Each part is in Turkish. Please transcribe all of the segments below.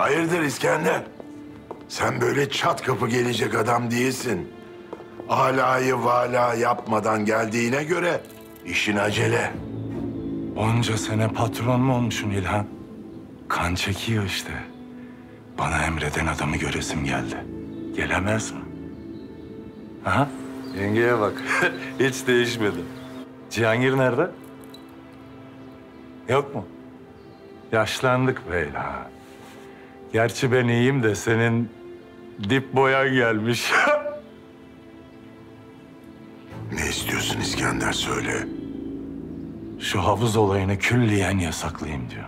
Hayırdır İskender? Sen böyle çat kapı gelecek adam değilsin. Alayı vala yapmadan geldiğine göre işin acele. Onca sene patron mu olmuşsun İlhan? Kan çekiyor işte. Bana emreden adamı göresim geldi. Gelemez mi? Aha, yengeye bak. Hiç değişmedi. Cihangir nerede? Yok mu? Yaşlandık be İlhan. Gerçi ben iyiyim de senin dip boyan gelmiş. Ne istiyorsun İskender söyle. Şu havuz olayını külliyen yasaklayayım diyor.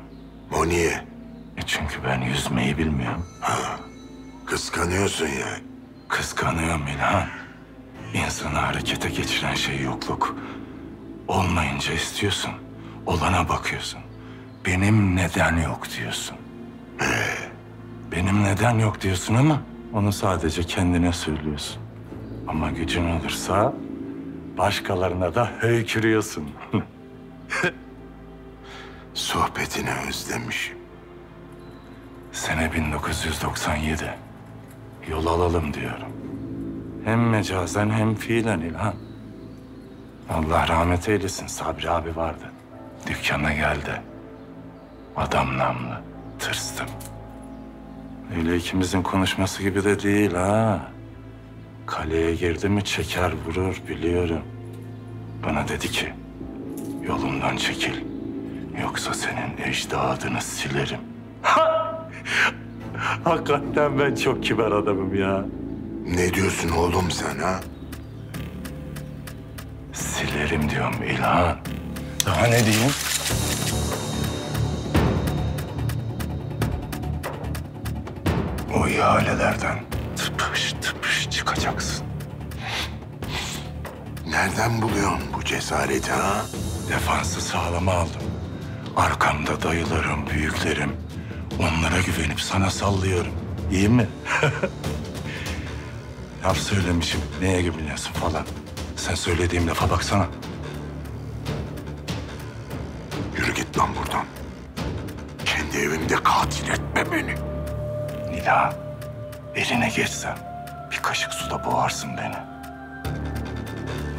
O niye? Çünkü ben yüzmeyi bilmiyorum. Kıskanıyorsun ya. Kıskanıyorum İlhan. İnsanı harekete geçiren şey yokluk. Olmayınca istiyorsun. Olana bakıyorsun. Benim neden yok diyorsun. Benim neden yok diyorsun ama onu sadece kendine söylüyorsun. Ama gücün olursa başkalarına da höykürüyorsun. Sohbetini özlemişim. Sene 1997. Yol alalım diyorum. Hem mecazen hem fiilen İlhan. Allah rahmet eylesin, Sabri abi vardı. Dükkana geldi. Adam namlı. Tırstım. Öyle ikimizin konuşması gibi de değil ha. Kaleye girdi mi çeker vurur biliyorum. Bana dedi ki yolundan çekil. Yoksa senin ecdadını silerim. Hakikaten ben çok kibar adamım ya. Ne diyorsun oğlum sen ha? Silerim diyorum İlhan. Daha ne diyeyim? O ihalelerden tıpış tıpış çıkacaksın. Nereden buluyorsun bu cesareti ha? Defansı sağlama aldım. Arkamda dayılarım, büyüklerim. Onlara güvenip sana sallıyorum. İyi mi? Laf söylemişim. Neye güveniyorsun falan. Sen söylediğim lafa baksana. Yürü git lan buradan. Kendi evimde katil etme beni. Nila, eline geçsem bir kaşık suda boğarsın beni.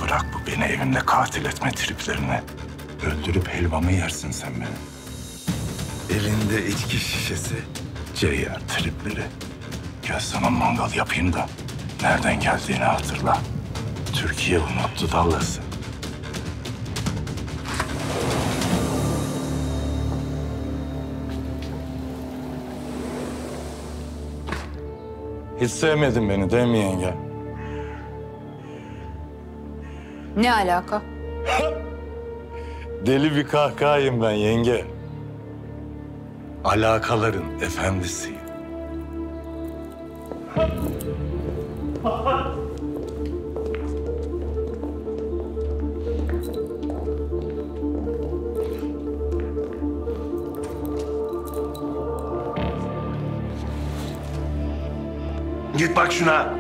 Bırak bu beni evimde katil etme triplerini. Öldürüp helvamı yersin sen beni. Elinde içki şişesi, ceyyar tripleri. Gel sana mangal yapayım da nereden geldiğini hatırla. Türkiye unuttu Dallas'ı. Hiç sevmedin beni değil mi yenge? Ne alaka? Deli bir kahkahayım ben yenge. Alakaların efendisiyim. Git bak şuna.